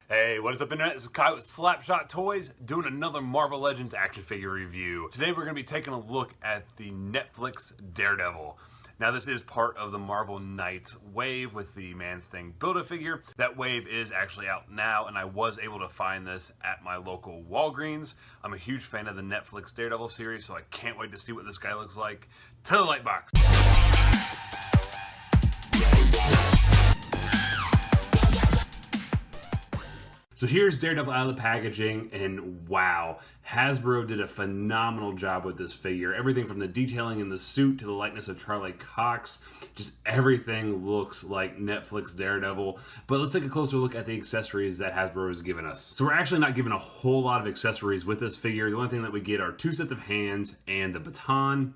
Hey, what is up, Internet? This is Kai with Slapshot Toys doing another Marvel Legends action figure review. Today we're going to be taking a look at the Netflix Daredevil. Now, this is part of the Marvel Knights wave with the Man-Thing Build-A-Figure. That wave is actually out now, and I was able to find this at my local Walgreens. I'm a huge fan of the Netflix Daredevil series, so I can't wait to see what this guy looks like. To the light box! So here's Daredevil out of the packaging, and wow, Hasbro did a phenomenal job with this figure. Everything from the detailing in the suit to the likeness of Charlie Cox, just everything looks like Netflix Daredevil. But let's take a closer look at the accessories that Hasbro has given us. So we're actually not given a whole lot of accessories with this figure. The only thing that we get are 2 sets of hands and the baton.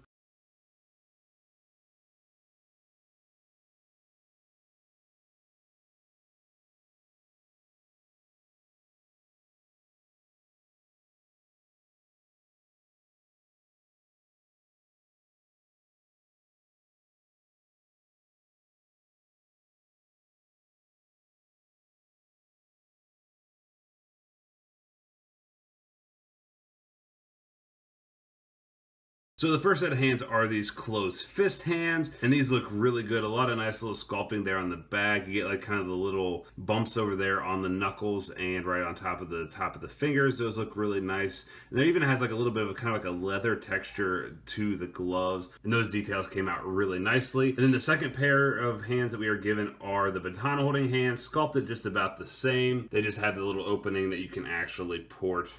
So the first set of hands are these closed fist hands, and these look really good. A lot of nice little sculpting there on the back. You get like kind of the little bumps over there on the knuckles and right on top of the fingers. Those look really nice. And it even has like a little bit of a kind of like a leather texture to the gloves, and those details came out really nicely. And then the second pair of hands that we are given are the baton holding hands, sculpted just about the same. They just have the little opening that you can actually port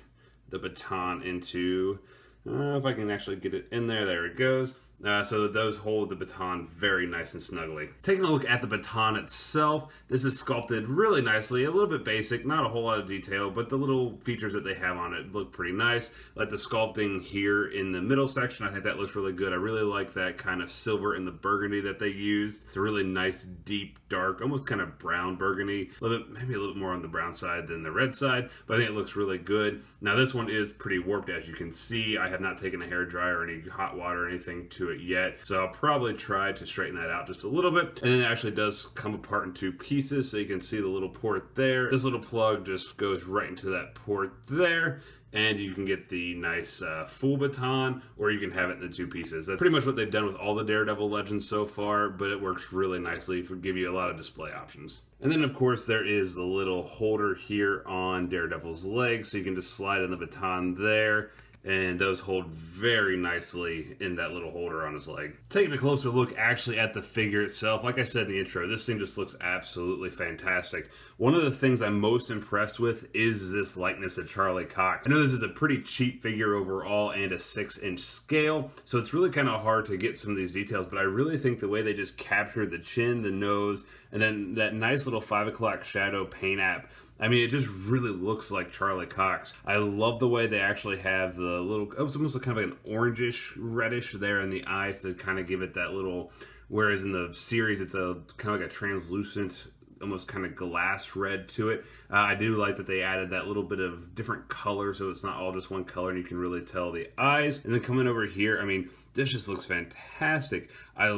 the baton into. If I can actually get it in there it goes. So that those hold the baton very nice and snugly. Taking a look at the baton itself, this is sculpted really nicely, a little bit basic, not a whole lot of detail, but the little features that they have on it look pretty nice. Like the sculpting here in the middle section, I think that looks really good. I really like that kind of silver and the burgundy that they used. It's a really nice, deep, dark, almost kind of brown burgundy. Maybe a little bit more on the brown side than the red side, but I think it looks really good. Now this one is pretty warped, as you can see. I have not taken a hairdryer or any hot water or anything to it yet, so I'll probably try to straighten that out just a little bit. And then it actually does come apart in 2 pieces, so you can see the little port there. This little plug just goes right into that port there, and you can get the nice full baton, or you can have it in the 2 pieces. That's pretty much what they've done with all the Daredevil Legends so far, but it works really nicely to give you a lot of display options. And then of course there is the little holder here on Daredevil's legs, so you can just slide in the baton there, and those hold very nicely in that little holder on his leg. Taking a closer look actually at the figure itself, like I said in the intro, this thing just looks absolutely fantastic. One of the things I'm most impressed with is this likeness of Charlie Cox. I know this is a pretty cheap figure overall and a 6-inch scale, so it's really kind of hard to get some of these details, but I really think the way they just captured the chin, the nose, and then that nice little 5 o'clock shadow paint app, I mean, it just really looks like Charlie Cox. I love the way they actually have the little, it's almost like kind of an orangish, reddish there in the eyes to kind of give it that little, whereas in the series it's a kind of like a translucent, almost kind of glass red to it. I do like that they added that little bit of different color, so it's not all just one color and you can really tell the eyes. And then coming over here, I mean, this just looks fantastic. I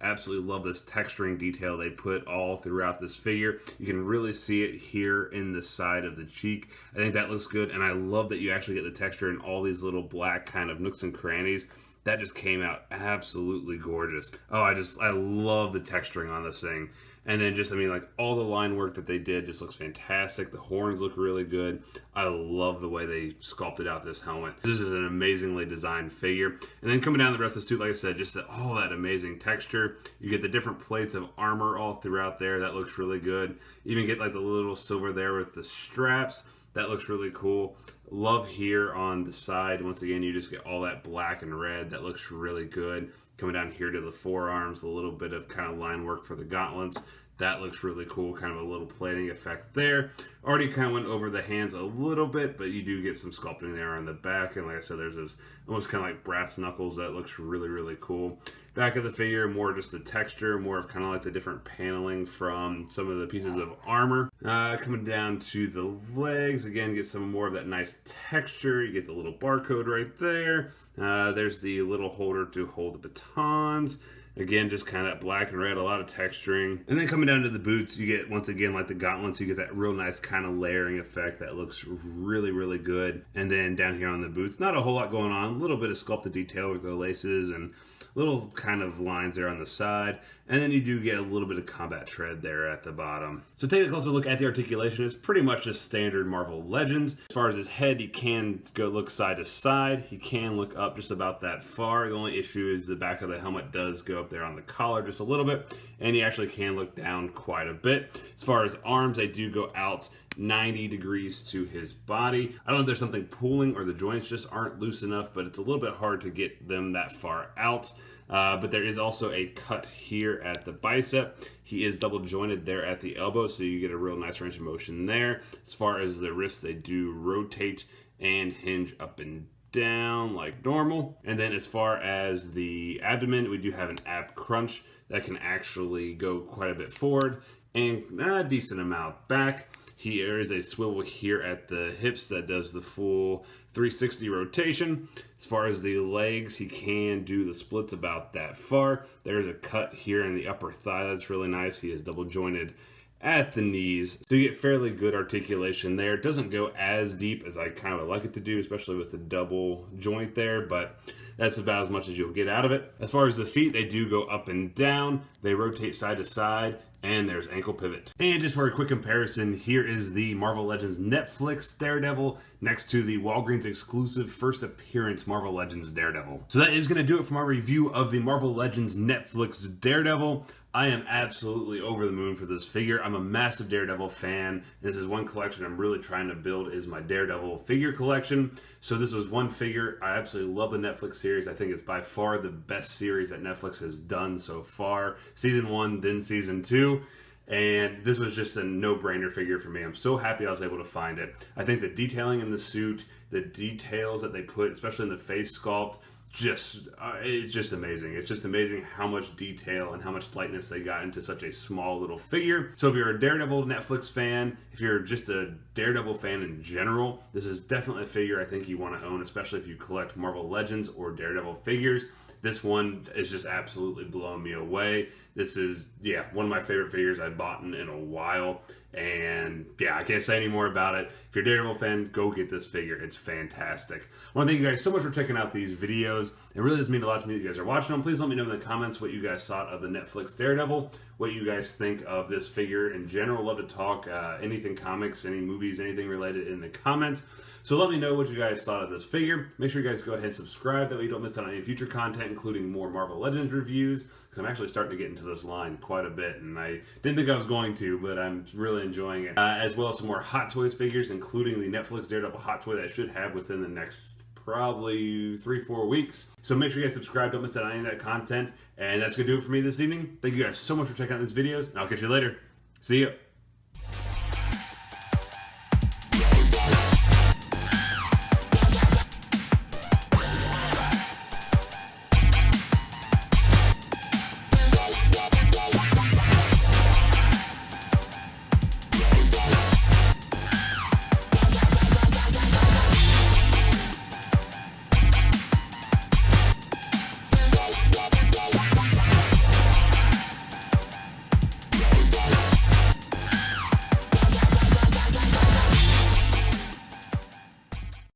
absolutely love this texturing detail they put all throughout this figure. You can really see it here in the side of the cheek. I think that looks good, and I love that you actually get the texture in all these little black kind of nooks and crannies. That just came out absolutely gorgeous. Oh, I love the texturing on this thing. And then just, I mean, like all the line work that they did just looks fantastic. The horns look really good. I love the way they sculpted out this helmet. This is an amazingly designed figure. And then coming down the rest of the suit, like I said, just all that amazing texture. You get the different plates of armor all throughout there. That looks really good. You even get like the little silver there with the straps. That looks really cool. Love here on the side. Once again, you just get all that black and red. That looks really good. Coming down here to the forearms, a little bit of kind of line work for the gauntlets. That looks really cool, kind of a little plating effect there. Already kind of went over the hands a little bit, but you do get some sculpting there on the back. And like I said, there's those almost kind of like brass knuckles. That looks really, really cool. Back of the figure, more just the texture, more of kind of like the different paneling from some of the pieces of armor. Coming down to the legs, again, get some more of that nice texture. You get the little barcode right there. There's the little holder to hold the batons. Again, just kind of black and red, a lot of texturing. And then coming down to the boots, you get, once again, like the gauntlets, you get that real nice kind of layering effect that looks really, really good. And then down here on the boots, not a whole lot going on. A little bit of sculpted detail with the laces and little kind of lines there on the side. And then you do get a little bit of combat tread there at the bottom. So taking a closer look at the articulation, it's pretty much just standard Marvel Legends. As far as his head, he can go look side to side. He can look up just about that far. The only issue is the back of the helmet does go up there on the collar just a little bit, and he actually can look down quite a bit. As far as arms, they do go out 90 degrees to his body. I don't know if there's something pulling or the joints just aren't loose enough, but it's a little bit hard to get them that far out. But there is also a cut here at the bicep. He is double jointed there at the elbow, so you get a real nice range of motion there. As far as the wrists, they do rotate and hinge up and down like normal. And then as far as the abdomen, we do have an ab crunch that can actually go quite a bit forward and a decent amount back. Here is a swivel here at the hips that does the full 360 rotation. As far as the legs, he can do the splits about that far. There's a cut here in the upper thigh that's really nice. He is double jointed at the knees, so you get fairly good articulation there. It doesn't go as deep as I kind of like it to do, especially with the double joint there, but that's about as much as you'll get out of it. As far as the feet, they do go up and down. They rotate side to side, and there's ankle pivot. And just for a quick comparison, here is the Marvel Legends Netflix Daredevil next to the Walgreens exclusive first appearance Marvel Legends Daredevil. So that is going to do it for my review of the Marvel Legends Netflix Daredevil. I am absolutely over the moon for this figure. I'm a massive Daredevil fan. This is one collection I'm really trying to build, is my Daredevil figure collection. So this was one figure. I absolutely love the Netflix series. I think it's by far the best series that Netflix has done so far. Season 1, then Season 2. And this was just a no-brainer figure for me. I'm so happy I was able to find it. I think the detailing in the suit, the details that they put, especially in the face sculpt, it's just amazing. It's just amazing how much detail and how much lightness they got into such a small little figure. So if you're a Daredevil Netflix fan, if you're just a Daredevil fan in general, this is definitely a figure I think you want to own, especially if you collect Marvel Legends or Daredevil figures. This one is just absolutely blowing me away. This is, yeah, one of my favorite figures I've bought in a while. And yeah, I can't say any more about it. If you're a Daredevil fan, go get this figure. It's fantastic. I want to thank you guys so much for checking out these videos. It really does mean a lot to me that you guys are watching them. Please let me know in the comments what you guys thought of the Netflix Daredevil, what you guys think of this figure in general. Love to talk anything comics, any movies, anything related in the comments. So let me know what you guys thought of this figure. Make sure you guys go ahead and subscribe, that way you don't miss out on any future content, including more Marvel Legends reviews, because I'm actually starting to get into this line quite a bit, and I didn't think I was going to, but I'm really enjoying it. As well as some more Hot Toys figures, including the Netflix Daredevil Hot Toy that I should have within the next probably 3-4 weeks. So make sure you guys subscribe, don't miss out on any of that content. And that's going to do it for me this evening. Thank you guys so much for checking out these videos, and I'll catch you later. See ya.